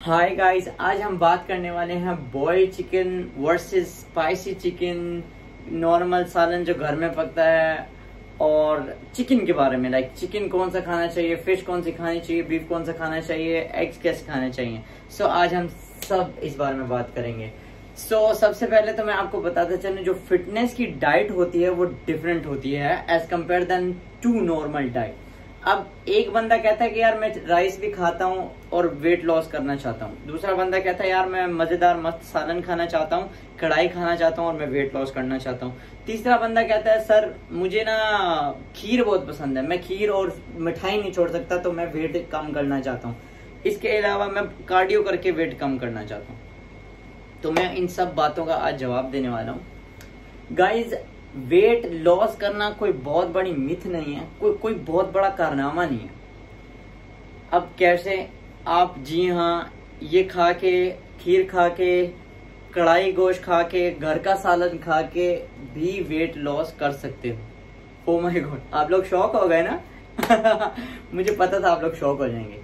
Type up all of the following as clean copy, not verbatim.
Hi guys, आज हम बात करने वाले हैं boiled chicken versus spicy chicken, normal सालन जो घर में पकता है और चिकन के बारे में। लाइक चिकन कौन सा खाना चाहिए, फिश कौन सी खानी चाहिए, बीफ कौन सा खाना चाहिए, एग्स कैसे खाने चाहिए। सो आज हम सब इस बारे में बात करेंगे। सबसे पहले तो मैं आपको बताता चलूं, जो फिटनेस की डाइट होती है वो डिफरेंट होती है as compare than to normal diet. अब एक बंदा कहता है कि यार मैं राइस भी खाता हूँ और वेट लॉस करना चाहता हूँ। दूसरा बंदा कहता है यार मैं मजेदार मस्त सालन खाना चाहता हूँ, कढ़ाई खाना चाहता हूँ और मैं वेट लॉस करना चाहता हूँ। तीसरा बंदा कहता है सर मुझे ना खीर बहुत पसंद है, मैं खीर और मिठाई नहीं छोड़ सकता, तो मैं वेट कम करना चाहता हूँ। इसके अलावा मैं कार्डियो करके वेट कम करना चाहता हूँ। तो मैं इन सब बातों का आज जवाब देने वाला हूँ। गाइज, वेट लॉस करना कोई बहुत बड़ी मिथ नहीं है, कोई बहुत बड़ा कारनामा नहीं है। अब कैसे आप, जी हाँ, ये खा के, खीर खा के, कढ़ाई गोश्त खा के, घर का सालन खा के भी वेट लॉस कर सकते हो। ओ माय गॉड, आप लोग शॉक हो गए ना? मुझे पता था आप लोग शॉक हो जाएंगे।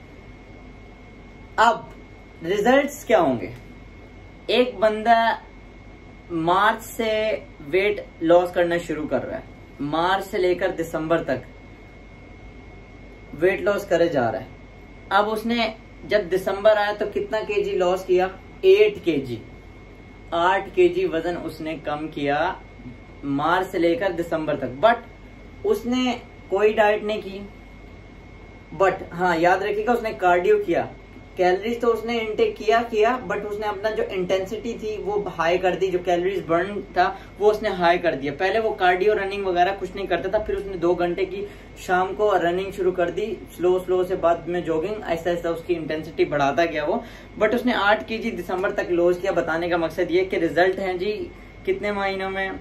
अब रिजल्ट्स क्या होंगे? एक बंदा मार्च से वेट लॉस करना शुरू कर रहा है, मार्च से लेकर दिसंबर तक वेट लॉस करे जा रहा है। अब उसने जब दिसंबर आया तो कितना केजी लॉस किया? 8 केजी, 8 केजी वजन उसने कम किया मार्च से लेकर दिसंबर तक। बट उसने कोई डाइट नहीं की। बट हाँ, याद रखिएगा, उसने कार्डियो किया। कैलोरीज तो उसने इनटेक किया, बट उसने अपना जो इंटेंसिटी थी वो हाई कर दी, जो कैलोरीज बर्न था वो उसने हाई कर दिया। पहले वो कार्डियो रनिंग वगैरह कुछ नहीं करता था, फिर उसने 2 घंटे की शाम को रनिंग शुरू कर दी, स्लो से, बाद में जॉगिंग, ऐसा ऐसा उसकी इंटेंसिटी बढ़ाता गया वो। बट उसने 8 केजी दिसंबर तक लॉस किया। बताने का मकसद ये कि रिजल्ट है जी कितने महीनों में?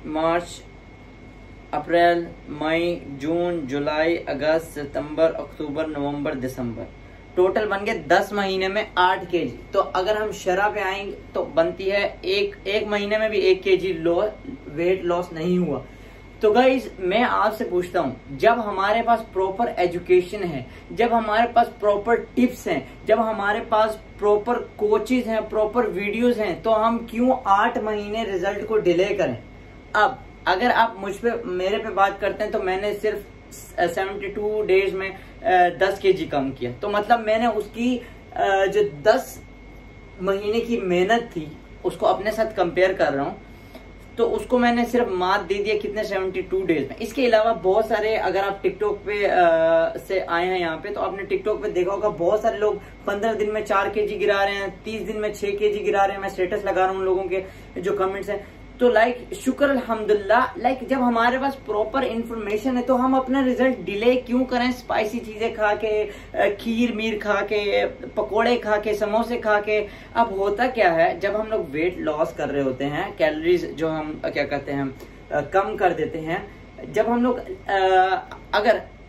मार्च, अप्रैल, मई, जून, जुलाई, अगस्त, सितंबर, अक्टूबर, नवंबर, दिसंबर, टोटल बन गए 10 महीने में 8 केजी। तो अगर हम शरह पे आएंगे तो बनती है एक महीने में भी 1 केजी वेट लॉस नहीं हुआ। तो गाइज, मैं आपसे पूछता हूँ, जब हमारे पास प्रॉपर एजुकेशन है, जब हमारे पास प्रॉपर टिप्स हैं, जब हमारे पास प्रॉपर कोचेज हैं, प्रॉपर वीडियोस हैं, तो हम क्यों 8 महीने रिजल्ट को डिले करें? अब अगर आप मेरे पे बात करते हैं तो मैंने सिर्फ 72 डेज में 10 केजी कम किया। तो मतलब मैंने उसकी जो 10 महीने की मेहनत थी उसको अपने साथ कंपेयर कर रहा हूँ, तो उसको मैंने सिर्फ मात दे दिया कितने, 72 डेज में। इसके अलावा बहुत सारे, अगर आप टिकटॉक पे से आए हैं यहाँ पे, तो आपने टिकटॉक पे देखा होगा बहुत सारे लोग 15 दिन में 4 केजी गिरा रहे हैं, 30 दिन में 6 केजी गिरा रहे हैं। मैं स्टेटस लगा रहा हूँ उन लोगों के जो कमेंट्स हैं। तो लाइक शुक्र अल्हम्दुलिल्लाह, लाइक जब हमारे पास प्रॉपर इंफॉर्मेशन है तो हम अपना रिजल्ट डिले क्यों करें? स्पाइसी चीजें खा के, खीर मीर खा के, पकोड़े खा के, समोसे खा के। अब होता क्या है, जब हम लोग वेट लॉस कर रहे होते हैं, कैलोरीज जो हम क्या कहते हैं कम कर देते हैं, जब हम लोग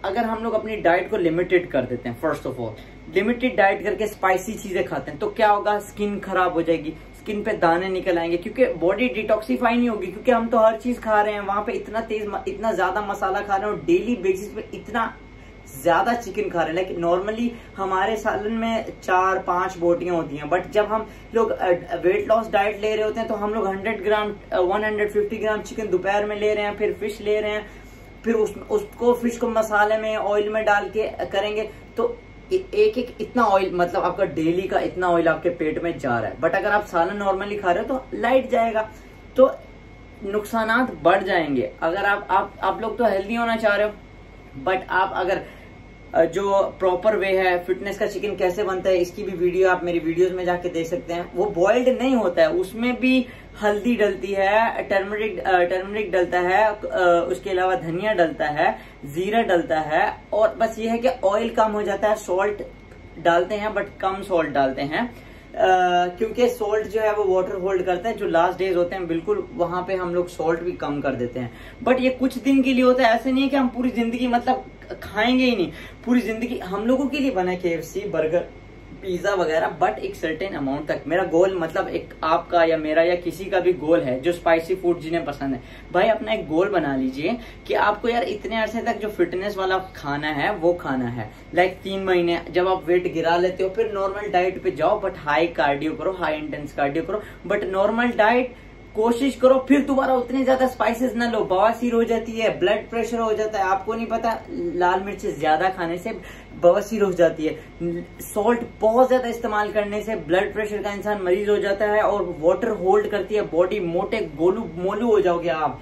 अगर हम लोग अपनी डाइट को लिमिटेड कर देते हैं, first of all limited diet करके स्पाइसी चीजें खाते हैं, तो क्या होगा? स्किन खराब हो जाएगी, स्किन पे दाने निकल आएंगे, क्योंकि बॉडी डिटॉक्सिफाई नहीं होगी, क्योंकि हम तो हर चीज खा रहे हैं, वहां पे इतना ज्यादा मसाला खा रहे हैं और डेली बेसिस पे इतना ज्यादा चिकन खा रहे हैं। लाइक नॉर्मली हमारे सालन में 4-5 बोटियां होती हैं, बट जब हम लोग वेट लॉस डाइट ले रहे होते हैं तो हम लोग 100 ग्राम 150 ग्राम चिकन दोपहर में ले रहे हैं, फिर फिश ले रहे हैं, फिर उसको फिश को मसाले में, ऑयल में डाल के करेंगे। तो एक इतना ऑयल, मतलब आपका डेली का इतना ऑयल आपके पेट में जा रहा है। बट अगर आप सालन नॉर्मली खा रहे हो तो लाइट जाएगा, तो नुकसानात बढ़ जाएंगे। अगर आप लोग तो हेल्दी होना चाह रहे हो, बट आप अगर जो प्रॉपर वे है, फिटनेस का चिकन कैसे बनता है, इसकी भी वीडियो आप मेरी वीडियोस में जाके देख सकते हैं। वो बॉइल्ड नहीं होता है, उसमें भी हल्दी डलती है, टर्मरिक डलता है, उसके अलावा धनिया डलता है, जीरा डलता है, और बस ये है कि ऑयल कम हो जाता है। सॉल्ट डालते हैं बट कम सॉल्ट डालते हैं, क्योंकि सॉल्ट जो है वो वाटर होल्ड करता है। जो लास्ट डेज होते हैं बिल्कुल, वहां पे हम लोग सॉल्ट भी कम कर देते हैं। बट ये कुछ दिन के लिए होता है, ऐसे नहीं है कि हम पूरी जिंदगी मतलब खाएंगे ही नहीं। पूरी जिंदगी हम लोगों के लिए बना है KFC, बर्गर, पिज्जा वगैरह, बट एक सर्टेन अमाउंट तक। मेरा गोल मतलब एक आपका या मेरा या किसी का भी गोल है जो स्पाइसी फूड जिन्हें पसंद है, भाई अपना एक गोल बना लीजिए कि आपको यार इतने अरसे तक जो फिटनेस वाला खाना है वो खाना है। लाइक 3 महीने जब आप वेट गिरा लेते हो फिर नॉर्मल डाइट पे जाओ, बट हाई कार्डियो करो, हाई इंटेंस कार्डियो करो, बट नॉर्मल डाइट कोशिश करो। फिर दोबारा उतने ज्यादा स्पाइसेस ना लो, बवासीर हो जाती है, ब्लड प्रेशर हो जाता है। आपको नहीं पता लाल मिर्च ज्यादा खाने से बवासीर हो जाती है, सॉल्ट बहुत ज्यादा इस्तेमाल करने से ब्लड प्रेशर का इंसान मरीज हो जाता है, और वाटर होल्ड करती है बॉडी, मोटे गोलू मोलू हो जाओगे आप।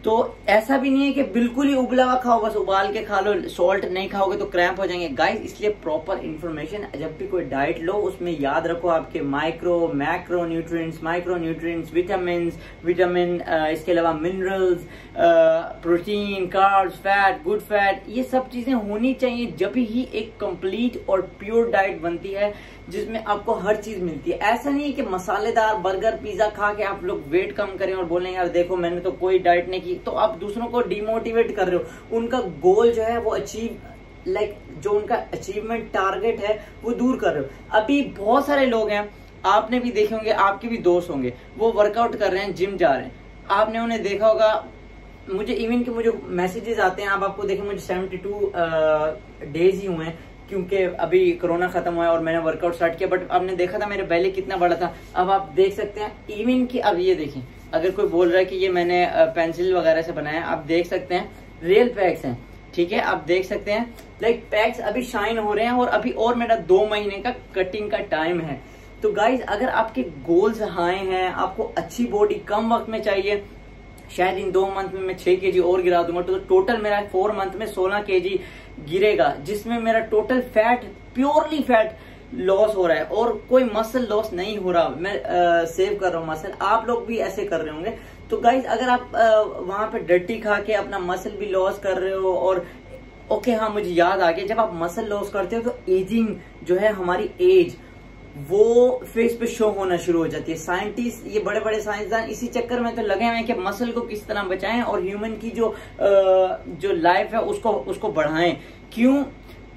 तो ऐसा भी नहीं है कि बिल्कुल ही उबला हुआ खाओ, बस उबाल के खा लो, सॉल्ट नहीं खाओगे तो क्रैम्प हो जाएंगे गाइस। इसलिए प्रॉपर इन्फॉर्मेशन जब भी कोई डाइट लो उसमें याद रखो आपके मैक्रो न्यूट्रिएंट्स, विटामिन, इसके अलावा minerals, protein, carbs, fat, good fat, ये सब चीजें होनी चाहिए। जब ही एक कंप्लीट और प्योर डाइट बनती है जिसमें आपको हर चीज मिलती है। ऐसा नहीं है कि मसालेदार बर्गर पिज्जा खा के आप लोग वेट कम करें और बोलें यार देखो मैंने तो कोई डाइट नहीं की, तो आप दूसरों को डिमोटिवेट कर रहे हो। उनका गोल जो है वो जो उनका अचीवमेंट टारगेट है वो दूर कर रहे हो। अभी बहुत सारे लोग हैं, आपने भी देखे होंगे, आपके भी दोस्त होंगे, वो वर्कआउट कर रहे हैं, जिम जा रहे हैं, आपने उन्हें देखा होगा। मुझे मैसेजेस आते हैं, आप आपको देखें मुझे 72 डेज ही हुए हैं क्योंकि अभी कोरोना खत्म हुआ है और मैंने वर्कआउट स्टार्ट किया, बट आपने देखा था मेरे बेली कितना बड़ा था। अब आप देख सकते हैं इवन कि अब ये देखें, अगर कोई बोल रहा है कि ये मैंने पेंसिल वगैरह से बनाया, आप देख सकते हैं रियल पैक्स हैं, ठीक है, आप देख सकते हैं लाइक पैक्स अभी शाइन हो रहे हैं, और अभी और मेरा 2 महीने का कटिंग का टाइम है। तो गाइज अगर आपके गोल्स हाई हैं, आपको अच्छी बॉडी कम वक्त में चाहिए, शायद इन 2 मंथ में मैं 6 kg और गिरा दूंगा, तो टोटल मेरा 4 मंथ में 16 kg गिरेगा, जिसमें मेरा total fat, purely fat loss हो रहा है और कोई मसल लॉस नहीं हो रहा। मैं सेव कर रहा हूँ मसल, आप लोग भी ऐसे कर रहे होंगे। तो गाइज अगर आप वहां पे डर्टी खा के अपना मसल भी लॉस कर रहे हो, और ओके हाँ मुझे याद आ गया, जब आप मसल लॉस करते हो तो एजिंग जो है, हमारी एज वो फेस पे शो होना शुरू हो जाती है। साइंटिस्ट, ये बड़े बड़े साइंसदान इसी चक्कर में तो लगे हुए हैं कि मसल को किस तरह बचाएं और ह्यूमन की जो लाइफ है उसको बढ़ाएं। क्यों?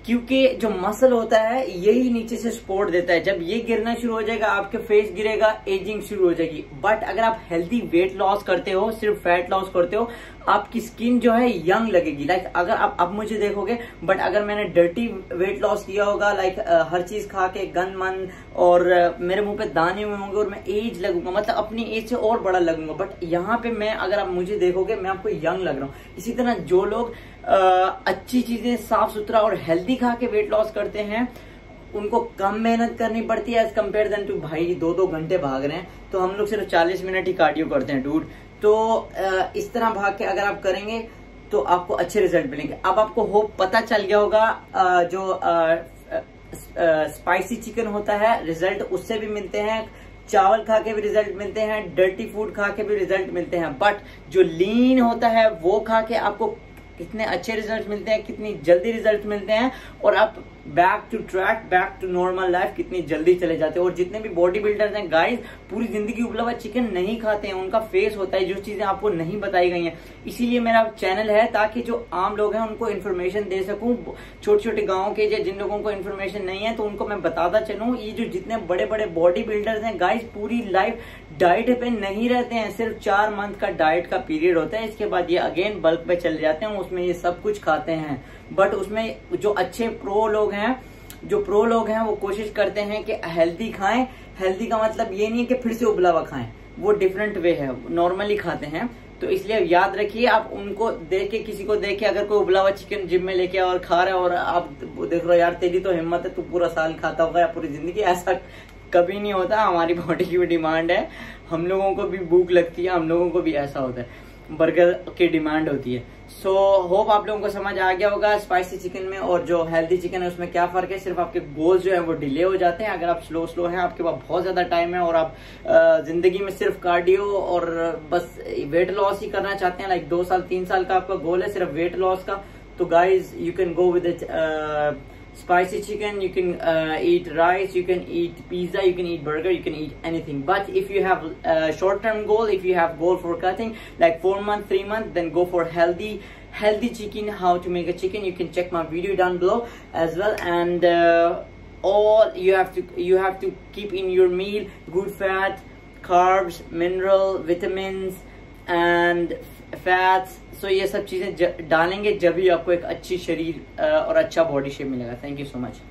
क्योंकि जो मसल होता है यही नीचे से सपोर्ट देता है। जब ये गिरना शुरू हो जाएगा, आपके फेस गिरेगा, एजिंग शुरू हो जाएगी। बट अगर आप हेल्दी वेट लॉस करते हो, सिर्फ फैट लॉस करते हो, आपकी स्किन जो है यंग लगेगी। लाइक अगर आप अब मुझे देखोगे, बट अगर मैंने डर्टी वेट लॉस किया होगा, लाइक हर चीज खा के गन मन, और मेरे मुंह पे दाने हुए होंगे और मैं एज लगूंगा, मतलब अपनी एज से और बड़ा लगूंगा। बट यहाँ पे मैं, अगर आप मुझे देखोगे, मैं आपको यंग लग रहा हूँ। इसी तरह जो लोग अच्छी चीजें साफ सुथरा और हेल्दी खा के वेट लॉस करते हैं, उनको कम मेहनत करनी पड़ती है एज कम्पेयर देन टू भाई 2-2 घंटे भाग रहे हैं, तो हम लोग सिर्फ 40 मिनट ही कार्डियो करते हैं डूड। तो इस तरह भाग के अगर आप करेंगे तो आपको अच्छे रिजल्ट मिलेंगे। अब आपको होप पता चल गया होगा, जो स्पाइसी चिकन होता है रिजल्ट उससे भी मिलते हैं, चावल खा के भी रिजल्ट मिलते हैं, डर्टी फूड खा के भी रिजल्ट मिलते हैं, बट जो लीन होता है वो खा के आपको कितने अच्छे रिजल्ट मिलते हैं, कितनी जल्दी रिजल्ट मिलते हैं, और आप back to track, back to normal life कितनी जल्दी चले जाते हैं। और जितने भी बॉडी बिल्डर्स हैं गाइस, पूरी जिंदगी उबला हुआ चिकन नहीं खाते हैं, उनका फेस होता है, जो चीजें आपको नहीं बताई गई हैं। इसीलिए मेरा चैनल है, ताकि जो आम लोग हैं उनको इन्फॉर्मेशन दे सकूं। छोटे छोटे गाँव के जिन लोगों को इन्फॉर्मेशन नहीं है तो उनको मैं बताता चलूं। ये जो जितने बड़े बड़े बॉडी बिल्डर्स हैं गाइस, पूरी लाइफ डाइट पे नहीं रहते हैं, सिर्फ 4 मंथ का डाइट का पीरियड होता है, इसके बाद ये अगेन बल्क पे चले जाते हैं, उसमें ये सब कुछ खाते हैं। बट उसमें जो अच्छे प्रो लोग हैं वो कोशिश करते हैं कि हेल्दी खाएं। हेल्दी का मतलब ये नहीं है कि फिर से उबला हुआ खाएं, वो डिफरेंट वे है, नॉर्मली खाते हैं। तो इसलिए याद रखिए, आप उनको देख के, किसी को देख के अगर कोई उबला हुआ चिकन जिम में लेके और खा रहा है और आप देख रहे हो यार तेरी तो हिम्मत है, तू पूरा साल खाता होगा या पूरी जिंदगी, ऐसा कभी नहीं होता। हमारी बॉडी की भी डिमांड है, हम लोगों को भी भूख लगती है, हम लोगों को भी ऐसा होता है, बर्गर की डिमांड होती है। सो होप आप लोगों को समझ आ गया होगा स्पाइसी चिकन में और जो हेल्दी चिकन है उसमें क्या फर्क है। सिर्फ आपके गोल्स जो है वो डिले हो जाते हैं। अगर आप स्लो हैं, आपके पास बहुत ज्यादा टाइम है और आप जिंदगी में सिर्फ कार्डियो और बस वेट लॉस ही करना चाहते हैं, लाइक 2 साल 3 साल का आपका गोल है सिर्फ वेट लॉस का, तो guys you can go with it spicy chicken, you can eat rice, you can eat pizza, you can eat burger, you can eat anything. But if you have a short term goal, if you have goal for cutting like 4 months 3 months, then go for healthy chicken. How to make a chicken, you can check my video down below as well. And all you have to keep in your meal good fat, carbs, mineral, vitamins and fats. So ये सब चीजें डालेंगे जब भी आपको एक अच्छी शरीर और अच्छा बॉडी शेप मिलेगा. Thank you so much.